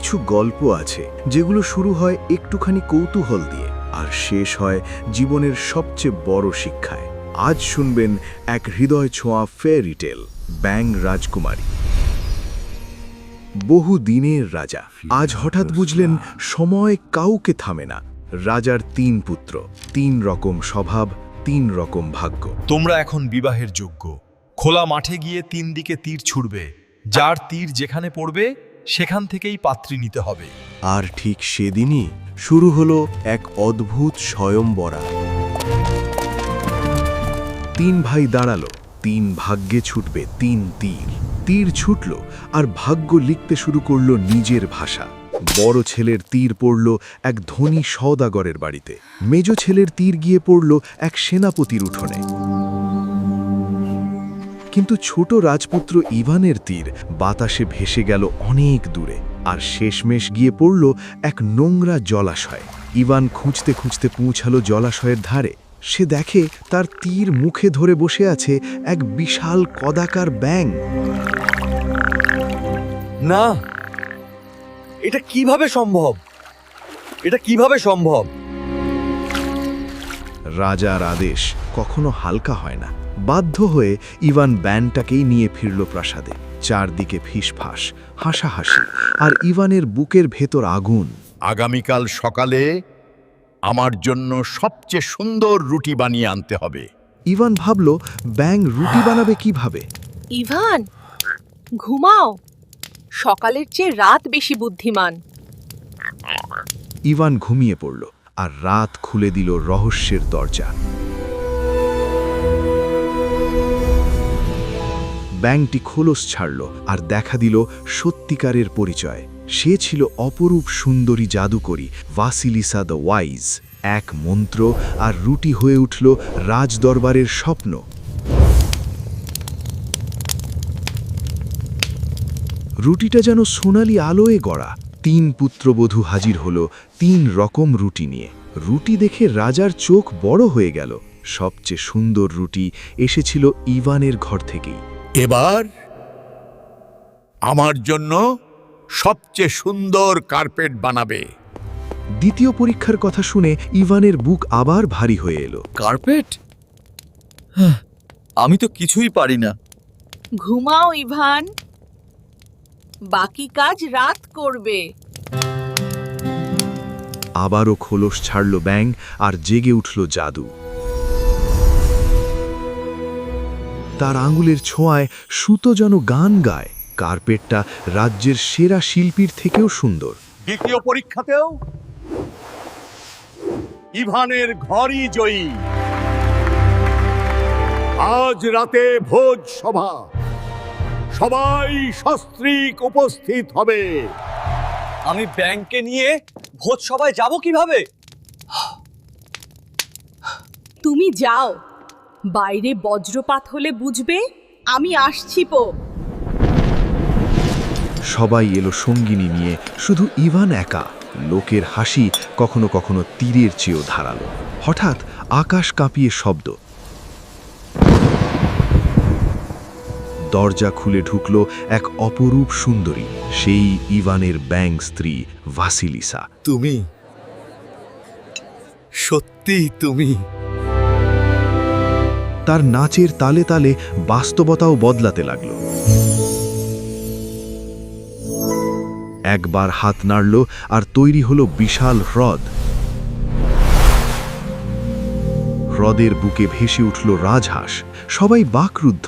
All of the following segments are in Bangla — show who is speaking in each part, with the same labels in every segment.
Speaker 1: কিছু গল্প আছে যেগুলো শুরু হয় একটুখানি কৌতূহল দিয়ে আর শেষ হয় জীবনের সবচেয়ে বড় শিক্ষায়। আজ শুনবেন এক হৃদয় ছোঁয়া ফেয়ারি টেল, ব্যাং রাজকুমারী। বহু দিনের রাজা আজ হঠাৎ বুঝলেন সময় কাউকে থামে না। রাজার ৩ পুত্র, ৩ রকম স্বভাব, ৩ রকম ভাগ্য।
Speaker 2: তোমরা এখন বিবাহের যোগ্য। খোলা মাঠে গিয়ে ৩ দিকে তীর ছুড়বে, যার তীর যেখানে পড়বে সেখান থেকেই পাত্রী নিতে হবে।
Speaker 1: আর ঠিক সেদিনই শুরু হলো এক অদ্ভুত স্বয়ংবরা। ৩ ভাই দাঁড়ালো, ৩ ভাগ্যে ছুটবে ৩ তীর। তীর ছুটল আর ভাগ্য লিখতে শুরু করলো নিজের ভাষা। বড় ছেলের তীর পড়ল এক ধনী সওদাগরের বাড়িতে, মেজ ছেলের তীর গিয়ে পড়ল এক সেনাপতির উঠোনে। কিন্তু ছোট রাজপুত্র ইভানের তীর বাতাসে ভেসে গেল অনেক দূরে, আর শেষমেশ গিয়ে পড়ল এক নোংরা জলাশয়। ইভান খুঁজতে খুঁজতে পৌঁছালো জলাশয়ের ধারে। সে দেখে তার তীর মুখে ধরে বসে আছে এক বিশাল কদাকার ব্যাঙ।
Speaker 2: না, এটা কিভাবে সম্ভব? এটা কিভাবে সম্ভব?
Speaker 1: রাজার আদেশ কখনো হালকা হয় না। বাধ্য হয়ে ইভান ব্যানটাকেই নিয়ে ফিরল প্রাসাদে। চারদিকে ফিসফাস, হাসাহাসি, আর ইভানের বুকের ভেতর আগুন।
Speaker 3: আগামীকাল সকালে আমার জন্য সবচেয়ে সুন্দর রুটি বানিয়ে আনতে হবে।
Speaker 1: ইভান ভাবল, ব্যাঙ রুটি বানাবে কিভাবে?
Speaker 4: ইভান, ঘুমাও। সকালের চেয়ে রাত বেশি বুদ্ধিমান।
Speaker 1: ইভান ঘুমিয়ে পড়ল, আর রাত খুলে দিল রহস্যের দরজা। ব্যাঙটি খোলস ছাড়ল আর দেখা দিল সত্যিকারের পরিচয়। সে ছিল অপরূপ সুন্দরী জাদুকরী ভাসিলিসা দ্য ওয়াইজ। এক মন্ত্র আর রুটি হয়ে উঠল রাজদরবারের স্বপ্ন। রুটিটা যেন সোনালি আলোয় গড়া। ৩ পুত্রবধূ হাজির হলো ৩ রকম রুটি নিয়ে। রুটি দেখে রাজার চোখ বড় হয়ে গেল। সবচেয়ে সুন্দর রুটি এসেছিল ইভানের ঘর থেকেই।
Speaker 3: এবার আমার জন্য সবচেয়ে সুন্দর কার্পেট বানাবে।
Speaker 1: দ্বিতীয় পরীক্ষার কথা শুনে ইভানের বুক আবার ভারী হয়ে এলো।
Speaker 2: কার্পেট? আমি তো কিছুই পারি না।
Speaker 4: ঘুমাও ইভান, বাকি কাজ রাত করবে।
Speaker 1: আবারও খোলস ছাড়ল ব্যাঙ, আর জেগে উঠল জাদু। তার আঙুলের ছোঁয়ায় সুতো যেন গান গায়। কার্পেটটা রাজ্যের সেরা শিল্পীর থেকেও সুন্দর।
Speaker 3: দ্বিতীয় পরীক্ষাতেও ইভানের ঘরই জয়ী। আজ রাতে ভোজ সভা, সবাই সস্ত্রীক উপস্থিত হবে।
Speaker 2: আমি ব্যাংকে নিয়ে ভোজ সভায় যাব কিভাবে?
Speaker 4: তুমি যাও, বাইরে বজ্রপাত হলে বুঝবে আমি আসছি।
Speaker 1: সবাই এলো সঙ্গিনী নিয়ে, শুধু ইভান একা। লোকের হাসি কখনো কখনো তীরের চেয়েও ধারালো। হঠাৎ আকাশ কাঁপিয়ে শব্দ। দরজা খুলে ঢুকল এক অপরূপ সুন্দরী, সেই ইভানের ব্যাঙ স্ত্রী ভাসিলিসা।
Speaker 2: তুমি সত্যি তুমি?
Speaker 1: তার নাচের তালে তালে বাস্তবতাও বদলাতে লাগল। একবার হাত নাড়ল আর তৈরি হলো বিশাল হ্রদ। হ্রদের বুকে ভেসে উঠল রাজহাঁস। সবাই বাকরুদ্ধ।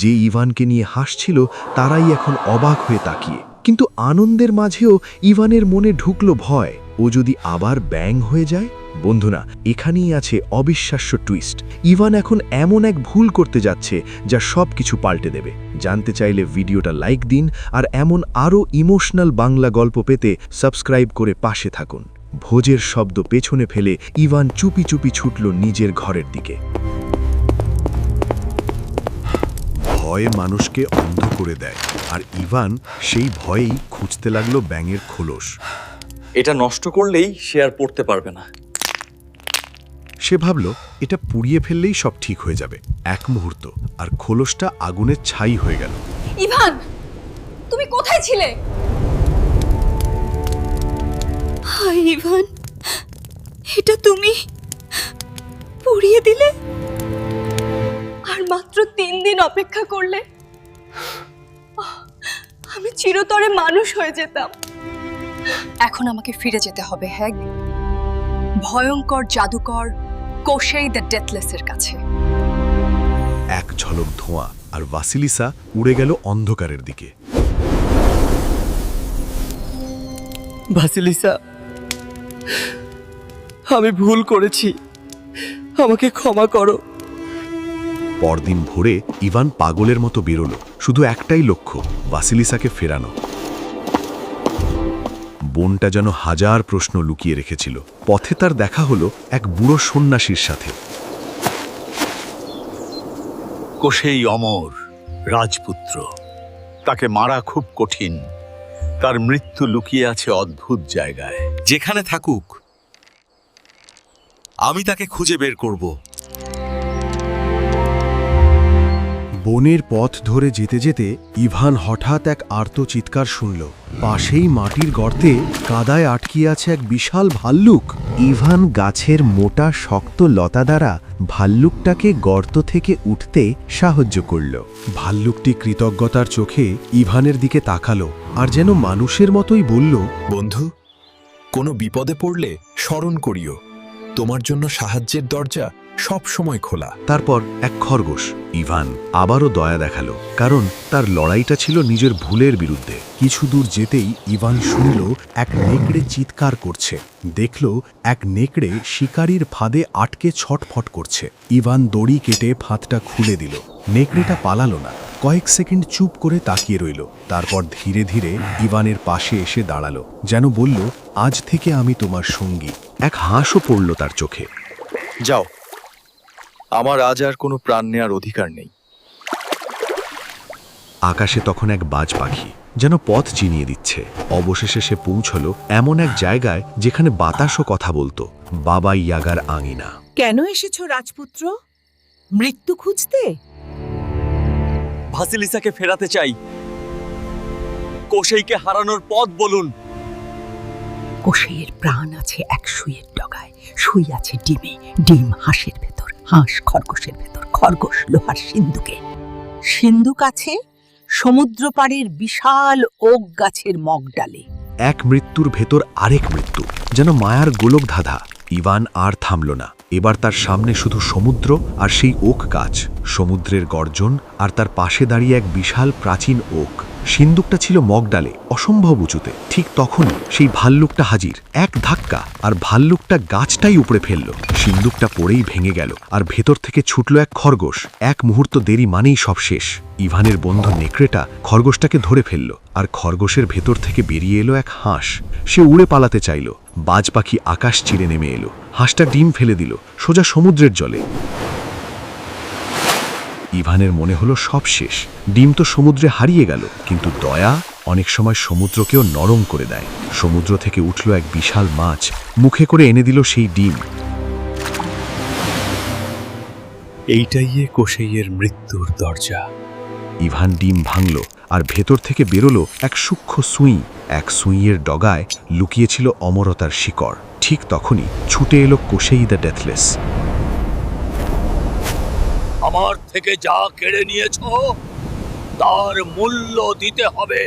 Speaker 1: যে ইভানকে নিয়ে হাসছিল তারাই এখন অবাক হয়ে তাকিয়ে। কিন্তু আনন্দের মাঝেও ইভানের মনে ঢুকল ভয়, ও যদি আবার ব্যাঙ হয়ে যায়। বন্ধুরা, এখানেই আছে অবিশ্বাস্য টুইস্ট। ইভান এখন এমন এক ভুল করতে যাচ্ছে যা সবকিছু পাল্টে দেবে। জানতে চাইলে ভিডিওটা লাইক দিন, আর এমন আরও ইমোশনাল বাংলা গল্প পেতে সাবস্ক্রাইব করে পাশে থাকুন। ভোজের শব্দ পেছনে ফেলে ইভান চুপি চুপি ছুটল নিজের ঘরের দিকে। ভয় মানুষকে অন্ধ করে দেয়, আর ইভান সেই ভয়েই খুঁজতে লাগলো ব্যাঙের খোলস।
Speaker 2: এটা নষ্ট করলেই সে আর পড়তে পারবে না।
Speaker 1: সে ভাবল, এটা পুড়িয়ে ফেললেই সব ঠিক হয়ে যাবে। এক মুহূর্ত, আর খোলসটা আগুনের ছাই হয়ে গেল।
Speaker 4: ইভান,
Speaker 5: তুমি কোথায় ছিলে? হাই ইভান, এটা তুমি পুড়িয়ে দিলে? আর মাত্র 3 দিন অপেক্ষা করলে আমি চিরতরে মানুষ হয়ে যেতাম। এখন আমাকে ফিরে যেতে হবে হ্যাগ, ভয়ঙ্কর জাদুকর কোশেই দ্য ডেথলেসের কাছে।
Speaker 1: এক ঝলক ধোঁয়া আর ভাসিলিসা উড়ে গেল অন্ধকারের দিকে।
Speaker 6: ভাসিলিসা, আমি ভুল করেছি, আমাকে ক্ষমা করো।
Speaker 1: পরদিন ভোরে ইভান পাগলের মতো বেরোলো, শুধু একটাই লক্ষ্য, ভাসিলিসাকে ফেরানো। বোনটা যেন হাজার প্রশ্ন লুকিয়ে রেখেছিল। পথে তার দেখা হলো এক বুড়ো সন্ন্যাসীর সাথে।
Speaker 3: কোশেই অমর রাজপুত্র, তাকে মারা খুব কঠিন। তার মৃত্যু লুকিয়ে আছে অদ্ভুত জায়গায়।
Speaker 2: যেখানে থাকুক আমি তাকে খুঁজে বের করব।
Speaker 1: বনের পথ ধরে যেতে যেতে ইভান হঠাৎ এক আর্ত চিৎকার শুনল। পাশেই মাটির গর্তে কাদায় আটকিয়ে আছে এক বিশাল ভাল্লুক। ইভান গাছের মোটা শক্ত লতা দ্বারা ভাল্লুকটাকে গর্ত থেকে উঠতে সাহায্য করল। ভাল্লুকটি কৃতজ্ঞতার চোখে ইভানের দিকে তাকালো আর যেন মানুষের মতোই বলল,
Speaker 2: বন্ধু, কোনো বিপদে পড়লে স্মরণ করিও, তোমার জন্য সাহায্যের দরজা সব সময় খোলা।
Speaker 1: তারপর এক খরগোশ। ইভান আবারও দয়া দেখালো, কারণ তার লড়াইটা ছিল নিজের ভুলের বিরুদ্ধে। কিছু দূর যেতেই ইভান শুনল এক নেকড়ে চিৎকার করছে। দেখল এক নেকড়ে শিকারীর ফাঁদে আটকে ছটফট করছে। ইভান দড়ি কেটে ফাঁদটা খুলে দিল। নেকড়েটা পালালো না, কয়েক সেকেন্ড চুপ করে তাকিয়ে রইল। তারপর ধীরে ধীরে ইভানের পাশে এসে দাঁড়ালো, যেন বলল, আজ থেকে আমি তোমার সঙ্গী। এক হাসও পড়ল তার চোখে।
Speaker 2: যাও, আমার আজ আর কোনো প্রাণ নেয়ার অধিকার নেই।
Speaker 1: আকাশে তখন এক বাজ পাখি যেন পথ চিনিয়ে দিচ্ছে। অবশেষে সে পৌঁছল এমন এক জায়গায় যেখানে বাতাসও কথা বলতো, বাবা ইয়াগার আঙিনা।
Speaker 4: কেন এসেছো রাজপুত্র? মৃত্যু খুঁজতে?
Speaker 6: ভাসিলিসাকে ফেরাতে চাই, কোশেইকে হারানোর পথ বলুন।
Speaker 7: কোশেইয়ের প্রাণ আছে এক সুইয়ের ডগায়, সুই আছে ডিমে, ডিম হাঁসের ভেতর, হাঁস খরগোশের ভেতর, খরগোশ লোহার সিন্ধুকে। সিন্ধুক আছে সমুদ্র পাড়ের বিশাল ওক গাছের মগডালে।
Speaker 1: এক মৃত্যুর ভেতর আরেক মৃত্যু, যেন মায়ার গোলক ধাঁধা। ইভান আর থামল না। এবার তার সামনে শুধু সমুদ্র আর সেই ওক গাছ, সমুদ্রের গর্জন, আর তার পাশে দাঁড়িয়ে এক বিশাল প্রাচীন ওক। সিন্দুকটা ছিল মগডালে, অসম্ভব উঁচুতে। ঠিক তখন সেই ভাল্লুকটা হাজির। এক ধাক্কা আর ভাল্লুকটা গাছটাই উপড়ে ফেলল। সিন্দুকটা পড়েই ভেঙে গেল, আর ভেতর থেকে ছুটল এক খরগোশ। এক মুহূর্ত দেরি মানেই সব শেষ। ইভানের বন্ধু নেকড়েটা খরগোশটাকে ধরে ফেলল, আর খরগোশের ভেতর থেকে বেরিয়ে এলো এক হাঁস। সে উড়ে পালাতে চাইল। বাজ পাখি আকাশ চিরে নেমে এলো। হাঁসটা ডিম ফেলে দিল সোজা সমুদ্রের জলে। ইভানের মনে হলো সব শেষ, ডিম তো সমুদ্রে হারিয়ে গেল। কিন্তু দয়া অনেক সময় সমুদ্রকেও নরম করে দেয়। সমুদ্র থেকে উঠল এক বিশাল মাছ, মুখে করে এনে দিল সেই ডিম।
Speaker 2: এইটাই কোশেইয়ের মৃত্যুর দরজা।
Speaker 1: ইভান ডিম ভাঙল, আর ভেতর থেকে বেরোলো এক সূক্ষ্ম সুঁই। এক সুঁইয়ের ডগায় লুকিয়েছিল অমরতার শিকড়। ঠিক তখনই ছুটে এলো কোশেই দ্য ডেথলেস।
Speaker 3: আমার থেকে যা কেড়ে নিয়েছো তার মূল্য দিতে হবে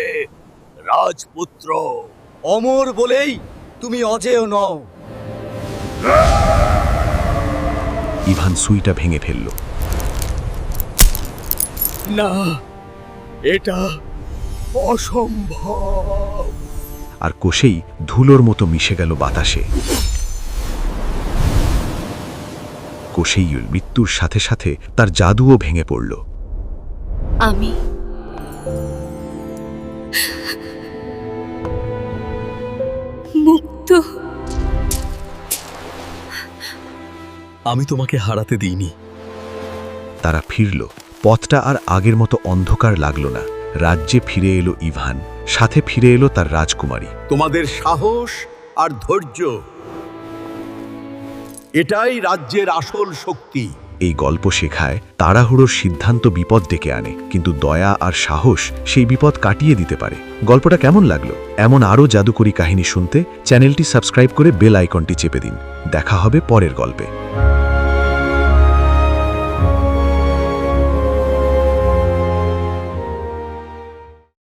Speaker 3: রাজপুত্র।
Speaker 6: অমর বলেই তুমি অজেয় নও।
Speaker 1: ইভান সুইটা ভেঙে ফেলল।
Speaker 3: না, এটা অসম্ভব।
Speaker 1: আর কোশেই ধুলোর মতো মিশে গেল বাতাসে। কোশেইয়ের মৃত্যুর সাথে সাথে তার জাদুও ভেঙে পড়ল।
Speaker 5: আমি মুক্ত।
Speaker 2: আমি তোমাকে হারাতে দিইনি।
Speaker 1: তারা ফিরল। পথটা আর আগের মতো অন্ধকার লাগলো না। রাজ্যে ফিরে এলো ইভান, সাথে ফিরে এলো তার রাজকুমারী।
Speaker 3: তোমাদের সাহস আর ধৈর্য, এটাই রাজ্যের আসল শক্তি।
Speaker 1: এই গল্প শেখায় তাড়াহুড়োর সিদ্ধান্ত বিপদ ডেকে আনে, কিন্তু দয়া আর সাহস সেই বিপদ কাটিয়ে দিতে পারে। গল্পটা কেমন লাগলো? এমন আরও জাদুকরী কাহিনী শুনতে চ্যানেলটি সাবস্ক্রাইব করে বেল আইকনটি চেপে দিন। দেখা হবে পরের গল্পে।